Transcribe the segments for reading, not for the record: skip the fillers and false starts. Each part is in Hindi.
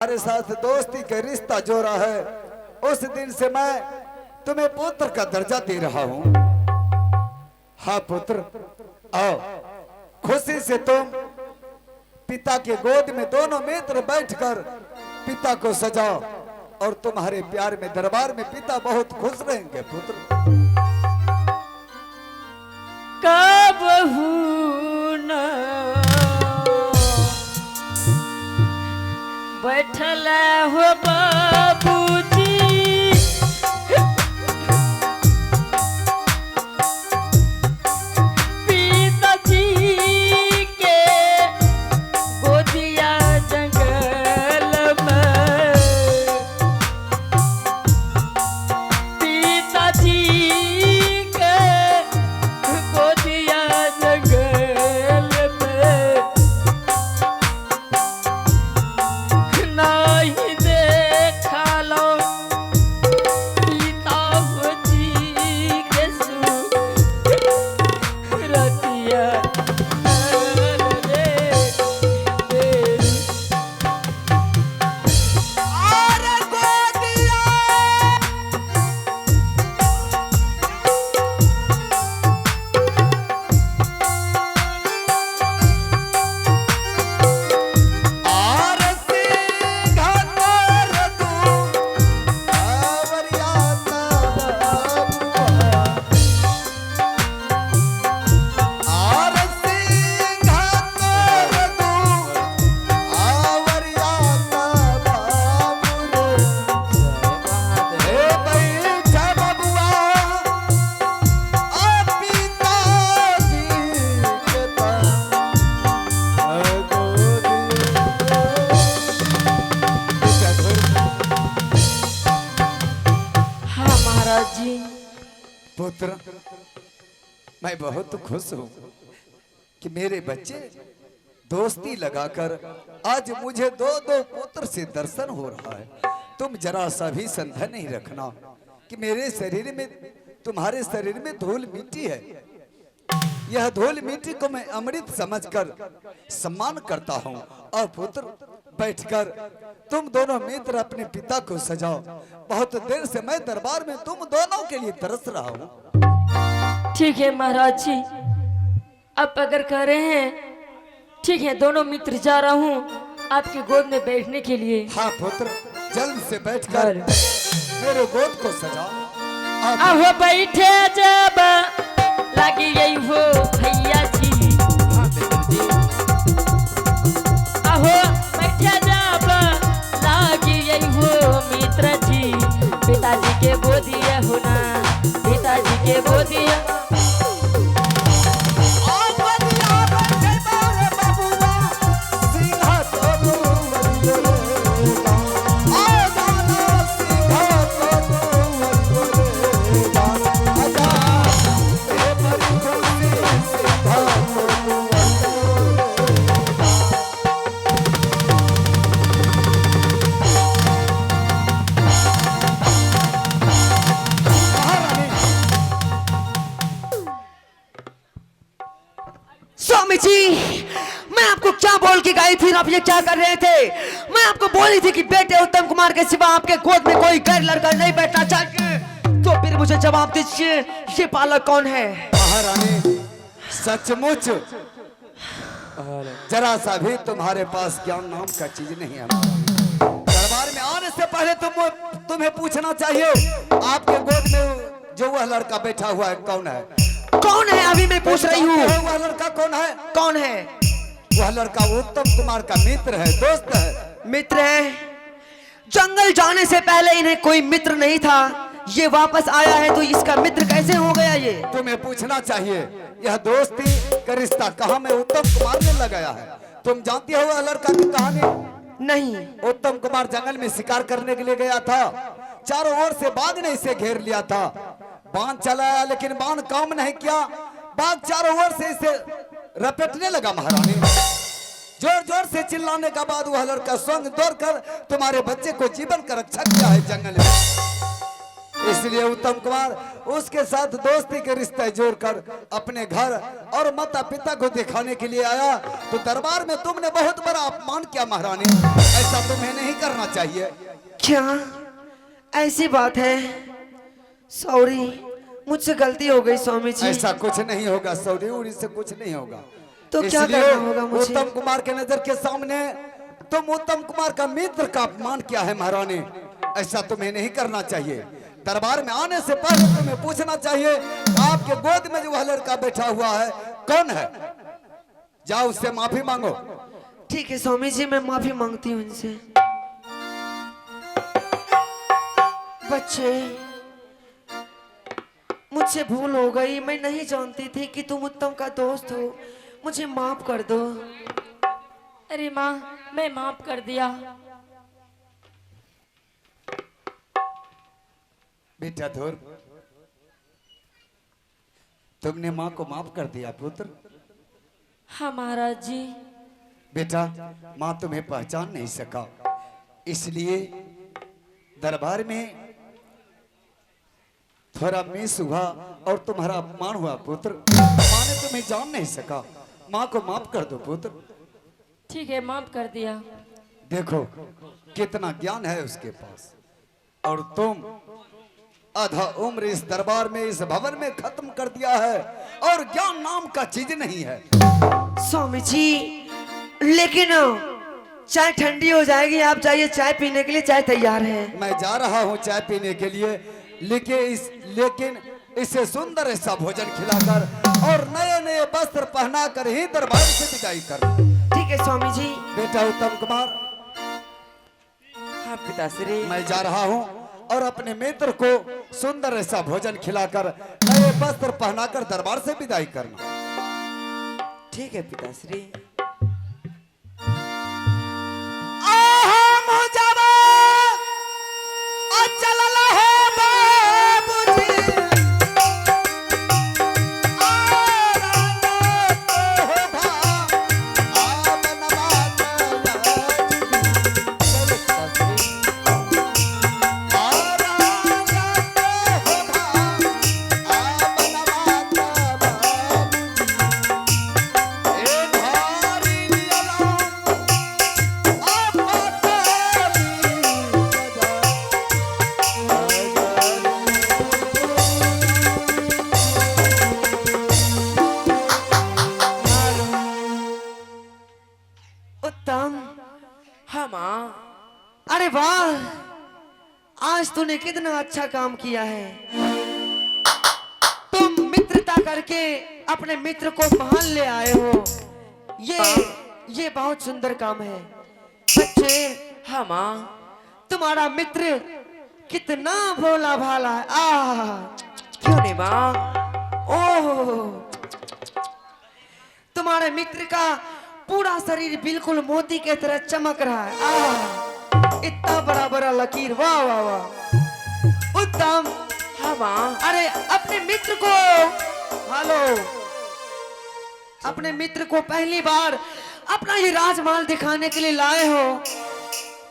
हमारे साथ दोस्ती का रिश्ता जोड़ा है, उस दिन से मैं तुम्हें पुत्र का दर्जा दे रहा हूँ। हाँ पुत्र, आओ खुशी से तुम पिता के गोद में दोनों मित्र बैठकर पिता को सजाओ और तुम्हारे प्यार में दरबार में पिता बहुत खुश रहेंगे पुत्र। कबहू न बैठल हो बाबूजी, पिताजी के गोदिया जंगल में, पिताजी के गोदिया जंगल में नहीं देखा लो पिताजी के सुरतिया जी। पुत्र, मैं बहुत खुश हूँ कि मेरे बच्चे दोस्ती लगाकर आज मुझे दो दो पुत्र से दर्शन हो रहा है। तुम जरा सा भी संदेह नहीं रखना कि मेरे शरीर में, तुम्हारे शरीर में धूल मिट्टी है। यह धूल मिट्टी को मैं अमृत समझकर सम्मान करता हूँ। और पुत्र बैठकर तुम दोनों मित्र अपने पिता को सजाओ। बहुत देर से मैं दरबार में तुम दोनों के लिए तरस रहा हूँ। ठीक है महाराज जी, आप अगर कह रहे हैं ठीक है, दोनों मित्र जा रहा हूँ आपके गोद में बैठने के लिए। हाँ पुत्र, जल्द से बैठकर मेरे गोद को सजाओ। आहो बैठे जब लगी गई हो भैया जी, आहो बैठे जब लगी गई हो मित्र जी, पिताजी के गोदिया होना, पिताजी के गोदिया। स्वामी जी, मैं आपको क्या बोल के गई थी, आप ये क्या कर रहे थे? मैं आपको बोली थी कि बेटे उत्तम कुमार के सिवा आपके गोद में कोई गैर लड़का नहीं बैठना चाहिए। तो फिर मुझे जवाब दीजिए, ये बालक कौन है? महारानी, सचमुच जरा सा भी तुम्हारे पास ज्ञान नाम का चीज नहीं है। दरबार में आने से पहले तुम्हें पूछना चाहिए, आपके गोद में जो वह लड़का बैठा हुआ है कौन है? कौन है? अभी मैं पूछ रही हूँ। वह लड़का कौन है? कौन है? वह लड़का उत्तम कुमार का मित्र है, दोस्त है। मित्र है? जंगल जाने से पहले इन्हें कोई मित्र नहीं था, ये वापस आया है तो इसका मित्र कैसे हो गया? ये तुम्हें पूछना चाहिए, यह दोस्ती का रिश्ता कहाँ में उत्तम कुमार ने लगाया है? तुम जानती हो वह लड़का की कहानी? नहीं। उत्तम कुमार जंगल में शिकार करने के लिए गया था, चारों ओर से बाघ ने इसे घेर लिया था। बाण चलाया लेकिन बाण काम नहीं किया, बाघ चारों ओर से इसे रपेटने लगा। महारानी, जोर जोर से चिल्लाने के बाद वह लड़का स्वयं दौड़कर तुम्हारे बच्चे को जीवन का रक्षा किया है जंगल में। इसलिए उत्तम कुमार उसके साथ दोस्ती के रिश्ते जोड़कर अपने घर और माता पिता को दिखाने के लिए आया। तो दरबार में तुमने बहुत बड़ा अपमान किया महारानी, ऐसा तुम्हें नहीं करना चाहिए। क्या ऐसी बात है? सॉरी, मुझसे गलती हो गई स्वामी जी। ऐसा कुछ नहीं होगा सौरी, उड़ी से कुछ नहीं होगा। तो क्या इसलिए करना होगा मुझे? उत्तम कुमार के नजर के सामने तुम उत्तम कुमार का मित्र का अपमान किया है महारानी, ऐसा तुम्हें नहीं करना चाहिए। दरबार में आने से पहले तुम्हें पूछना चाहिए आपके गोद में जो वह लड़का बैठा हुआ है कौन है, जाओ उससे माफी मांगो। ठीक है स्वामी जी, मैं माफी मांगती हूँ इनसे। बच्चे, मुझसे भूल हो गई, मैं नहीं जानती थी कि तुम उत्तम का दोस्त हो, मुझे माफ कर दो। अरे माँ, मैं माफ कर दिया। बेटा धुर, तुमने माँ को माफ कर दिया पुत्र? हाँ महाराज जी। बेटा, माँ तुम्हें पहचान नहीं सका, इसलिए दरबार में थोड़ा मिस हुआ और तुम्हारा अपमान हुआ पुत्र। माँ ने तुम्हें जान नहीं सका, माँ को माफ कर दो पुत्र। ठीक है, माफ कर दिया। देखो कितना ज्ञान है उसके पास, और तुम आधा उम्र इस दरबार में, इस भवन में खत्म कर दिया है, और ज्ञान नाम का चीज नहीं है। स्वामी जी, लेकिन चाय ठंडी हो जाएगी, आप जाइए, चाय पीने के लिए चाय तैयार है। मैं जा रहा हूँ चाय पीने के लिए, लेकिन इसे सुंदर ऐसा भोजन खिलाकर और नए नए वस्त्र पहनाकर ही दरबार से विदाई कर। ठीक है स्वामी जी। बेटा उत्तम कुमार, हाँ पिताश्री। मैं जा रहा हूँ और अपने मित्र को सुंदर ऐसा भोजन खिलाकर नए वस्त्र पहनाकर दरबार से विदाई करना। ठीक है पिताश्री। हाँ माँ। अरे वाह, आज तूने कितना अच्छा काम किया है। तुम मित्रता करके अपने मित्र को मान ले आए हो, ये बहुत सुंदर काम है। बच्चे, हाँ माँ। तुम्हारा मित्र कितना भोला भाला है। क्यों नहीं माँ? ओह, तुम्हारे मित्र का पूरा शरीर बिल्कुल मोती के तरह चमक रहा है। इतना बड़ा बड़ा लकीर, वाह वाह वाह। उत्तम। हाँ माँ। अरे अपने मित्र को, हेलो, अपने मित्र को पहली बार अपना ये राजमहल दिखाने के लिए लाए हो।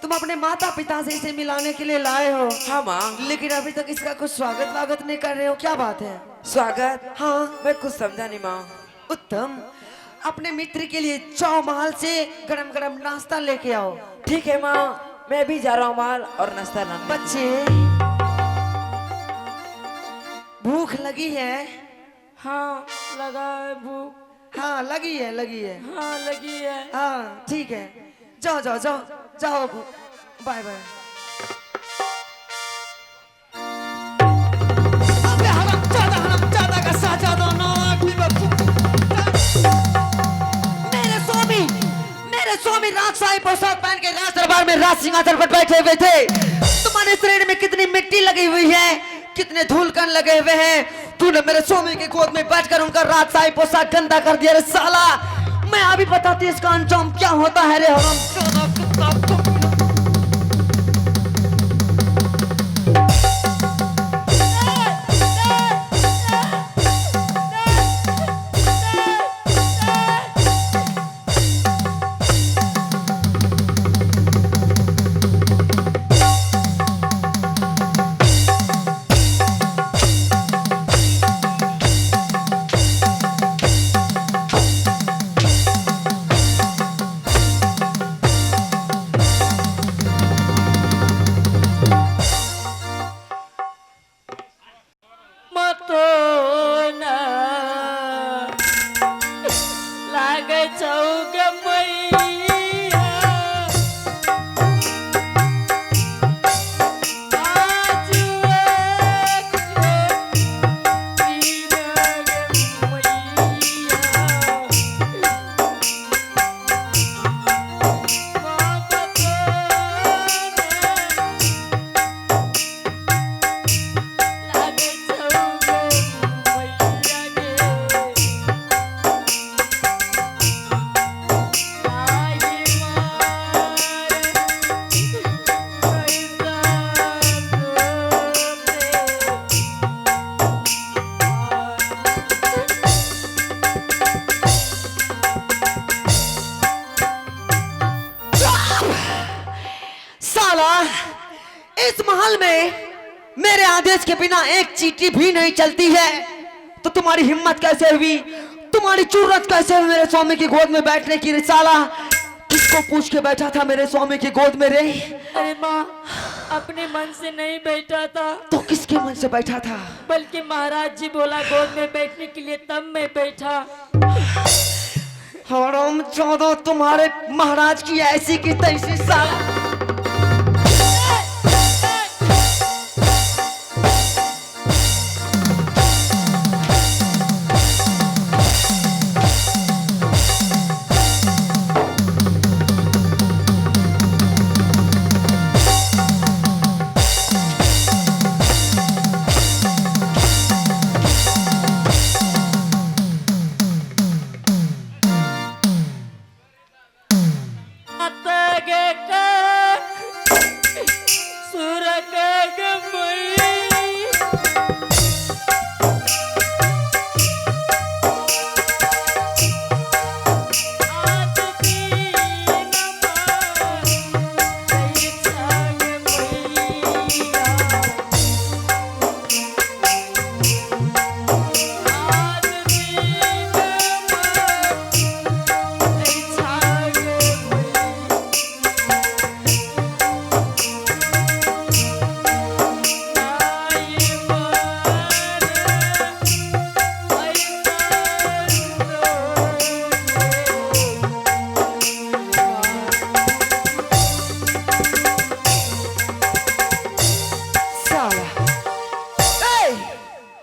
तुम अपने माता पिता से इसे मिलाने के लिए लाए हो। हाँ माँ। लेकिन अभी तक इसका कुछ स्वागत वागत नहीं कर रहे हो, क्या बात है? स्वागत? हाँ, मैं कुछ समझा नहीं माँ। उत्तम, अपने मित्र के लिए जाओ महल से गरम गरम नाश्ता लेके आओ। ठीक है माँ, मैं भी जा रहा हूँ महल और नाश्ता लाने। बच्चे, भूख लगी है? हाँ लगा है भूख। हाँ लगी है, लगी है। हाँ लगी है। हाँ ठीक है, जाओ जाओ जाओ जाओ, बाय बाय। अबे हरामजादा का साजादा नाक में मेरे स्वामी राजशाही पोशाक पहन के राज दरबार में राज सिंहासन पर बैठे हुए थे। तुम्हारे शरीर में कितनी मिट्टी लगी हुई है, कितने धूलकण लगे हुए हैं। तूने मेरे स्वामी के गोद में बैठकर उनका राजशाही पोशाक गंदा कर दिया रे साला। मैं अभी बताती इसका अंजाम क्या होता है रे हरामजादा। साला, इस महल में मेरे आदेश के बिना एक चींटी भी नहीं चलती है, तो तुम्हारी हिम्मत कैसे हुई, तुम्हारी जरूरत कैसे हुई मेरे स्वामी की गोद में बैठने की रे साला? किसको पूछ के बैठा था मेरे स्वामी की गोद में रे? अरे माँ, अपने मन से नहीं बैठा था, तो किसके मन से बैठा था? बल्कि महाराज जी बोला गोद में बैठने के लिए, तब मैं बैठा। हराम चौदह, तुम्हारे महाराज की ऐसी की तैसी साला।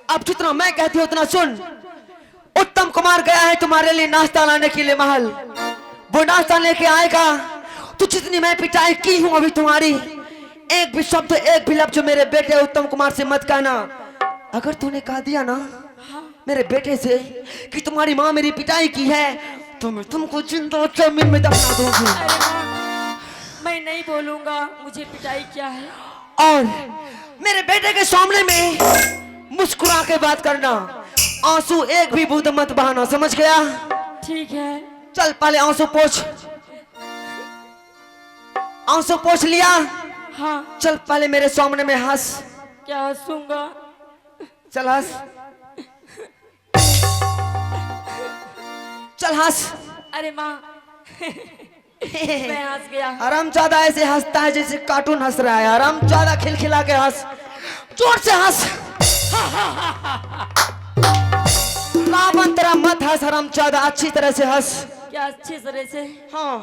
अब जितना मैं कहती हूँ उतना सुन। उत्तम कुमार गया है तुम्हारे लिए नाश्ता लाने के लिए महल, वो नाश्ता लेके आएगा। तो जितनी मैं पिटाई की हूँ अभी तुम्हारी, एक भी शब्द एक भी लफ्ज मेरे बेटे उत्तम कुमार से मत कहना। अगर तूने कह दिया ना मेरे बेटे से कि तुम्हारी माँ मेरी पिटाई की है, तो मैं तुमको जिंदा जमीन में दफना दूंगी। अरे माँ, मैं नहीं बोलूंगा मुझे पिटाई क्या है। और मेरे बेटे के सामने में मुस्कुरा के बात करना, आंसू एक भी बूंद मत बहाना, समझ गया? ठीक है। चल पहले आंसू पोंछ। आंसू पोंछ लिया? हाँ। चल पहले मेरे सामने में हंस। क्या हंसूंगा? चल हंस, चल हंस। अरे माँ, मैं हंस गया। हरामजादा ऐसे हंसता है जैसे कार्टून हंस रहा है। हरामजादा खिलखिला के हंस, जोर से हंस। रावण तेरा मत हंस हरामजादा, अच्छी तरह से हंस। क्या अच्छी तरह से? हाँ।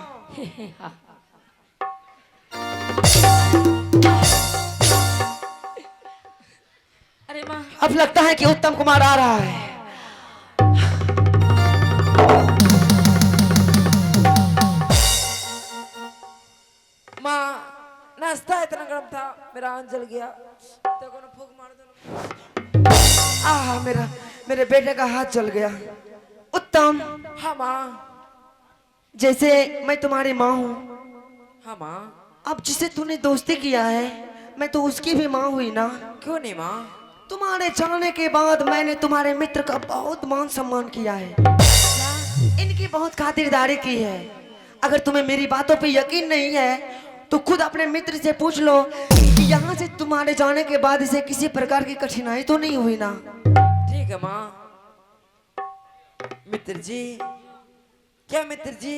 अरे माँ, अब लगता है कि उत्तम कुमार आ रहा है। माँ, नाश्ता इतना गर्म था, मेरा आंच जल गया। तो कोनो फूंक मार दो। मेरे बेटे का हाथ जल गया। उत्तम, हाँ माँ। जैसे मैं तुम्हारी माँ हूँ, हाँ माँ। अब जिसे तूने दोस्ती किया है, मैं तो उसकी भी माँ हुई ना। क्यों नहीं माँ? तुम्हारे जाने के बाद मैंने तुम्हारे मित्र का बहुत मान सम्मान किया है, इनकी बहुत खातिरदारी की है। अगर तुम्हें मेरी बातों पे यकीन नहीं है तो खुद अपने मित्र से पूछ लो कि यहाँ से तुम्हारे जाने के बाद इसे किसी प्रकार की कठिनाई तो नहीं हुई ना। ठीक है माँ। मित्र जी, क्या मित्र जी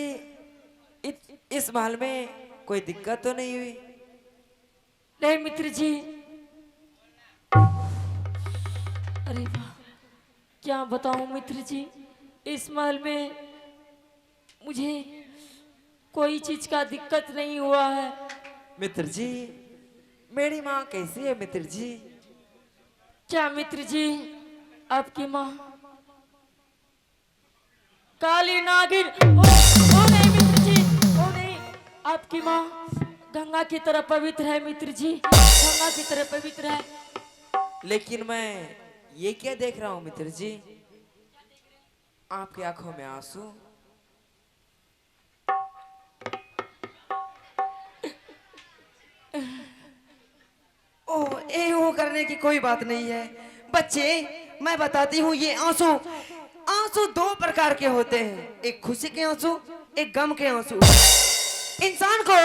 इस महल में कोई दिक्कत तो नहीं हुई? नहीं मित्र जी। अरे वाह, क्या बताऊं मित्र जी, इस महल में मुझे कोई चीज का दिक्कत नहीं हुआ है। मित्र जी, मेरी माँ कैसी है मित्र जी? क्या मित्र जी, आपकी माँ काली नागिन? ओ नहीं मित्र जी, ओ नहीं, आपकी माँ गंगा की तरह पवित्र है मित्र जी, गंगा की तरह पवित्र है। लेकिन मैं ये क्या देख रहा हूँ मित्र जी? आपकी आंखों में आंसू। ओह, ये करने की कोई बात नहीं है बच्चे, मैं बताती हूँ। ये आंसू आंसू दो प्रकार के होते हैं, एक खुशी के आंसू, एक गम के आंसू। इंसान को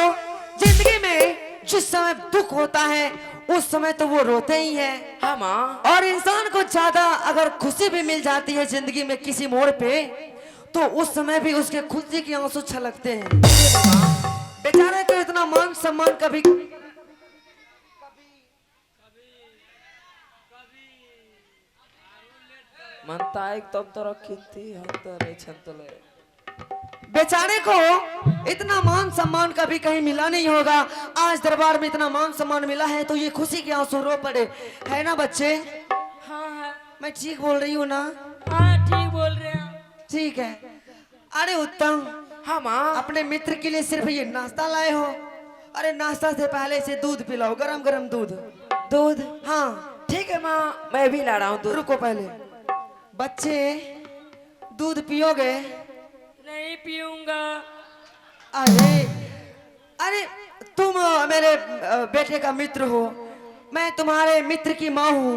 जिंदगी में जिस समय दुख होता है उस समय तो वो रोते ही हैं। हाँ माँ। और इंसान को ज्यादा अगर खुशी भी मिल जाती है जिंदगी में किसी मोड़ पे, तो उस समय भी उसके खुशी के आंसू छलकते हैं। बेचारे को इतना मान सम्मान कभी मनता एक तब तो रखी थी हम तो रे छंतले। बेचारे को इतना मान सम्मान कभी कहीं मिला नहीं होगा। आज दरबार में इतना मान सम्मान मिला है तो ये खुशी के आंसू रो पड़े, है ना बच्चे? हाँ हाँ मैं ठीक बोल रही हूँ ना? हाँ ठीक बोल रहे हैं। ठीक है। अरे उत्तम, हाँ माँ। अपने मित्र के लिए सिर्फ ये नाश्ता लाए हो? अरे नाश्ता से पहले से दूध पिलाओ, गरम गरम दूध। दूध? हाँ ठीक है माँ, मैं भी ला रहा हूँ दूध। रुको पहले। बच्चे दूध पियोगे? नहीं पीऊंगा। अरे अरे तुम मेरे बेटे का मित्र हो, मैं तुम्हारे मित्र की माँ हूँ।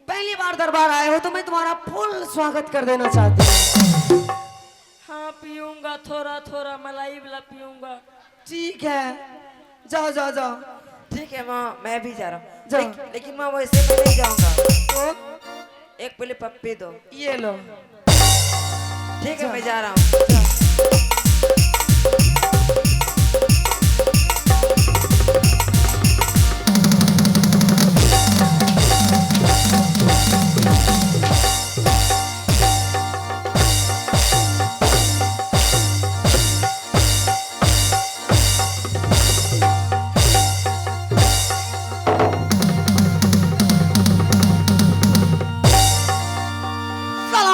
पहली बार दरबार आए हो तो मैं तुम्हारा फुल स्वागत कर देना चाहती हूँ। हाँ पीऊंगा, थोड़ा थोड़ा मलाई वाला पीऊंगा। ठीक है, जाओ जाओ जाओ। ठीक है माँ, मैं भी जा रहा हूँ। जाओ। लेकिन माँ वैसे मैं नहीं जाऊंगा। तो एक पहले पप्पी दो। ये लो। ठीक है, मैं जा रहा हूँ।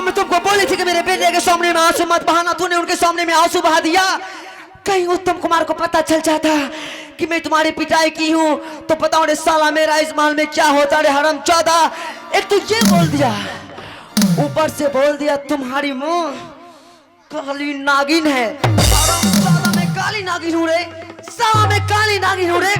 मैं तुमको बोली थी कि मेरे बेटे के सामने में आंसू मत बहाना, तूने उनके सामने में आंसू बहा दिया। कहीं उत्तम कुमार को पता चल जाता कि मैं तुम्हारी पिटाई की हूँ तो बताओ रे साला मेरा इस महल में क्या होता रे हरामजादा। एक तो ये बोल दिया, ऊपर से बोल दिया तुम्हारी मुंह काली नागिन है। हरामजादा, मैं काली नागिन हूँ रे साला, मैं काली नागिन हूँ रे।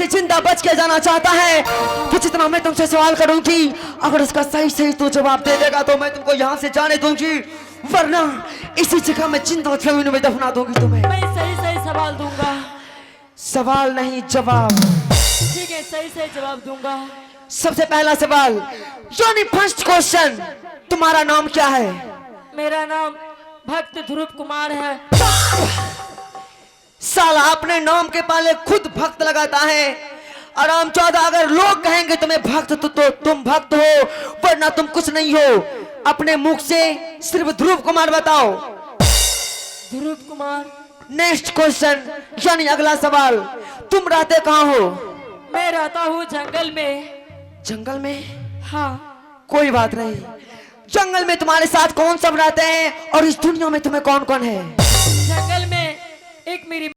जिंदा बच के जाना चाहता है तो जितना मैं तुमसे सवाल करूंगी, अगर उसका सही सही तो जवाब दे देगा तो मैं तुमको यहाँ से जाने दूंगी, वरना इसी जगह में जिंदा जमीन में दफना दूंगी तुम्हें। मैं सही सही सवाल दूंगा। सवाल नहीं जवाब। ठीक है, सही सही जवाब दूंगा। सबसे पहला सवाल, यानी फर्स्ट क्वेश्चन, तुम्हारा नाम क्या है? मेरा नाम भक्त ध्रुव कुमार है। साला अपने नाम के पहले खुद भक्त लगाता है। आराम चौदह, अगर लोग कहेंगे तुम्हें भक्त तो तुम भक्त हो, वरना तुम कुछ नहीं हो। अपने मुख से सिर्फ ध्रुव कुमार बताओ। ध्रुव कुमार। नेक्स्ट क्वेश्चन, यानी अगला सवाल, तुम रहते कहाँ हो? मैं रहता हूँ जंगल में। जंगल में? हाँ। कोई बात नहीं। जंगल में तुम्हारे साथ कौन सब रहते हैं और इस दुनिया में तुम्हें कौन कौन है? जंगल में एक मेरी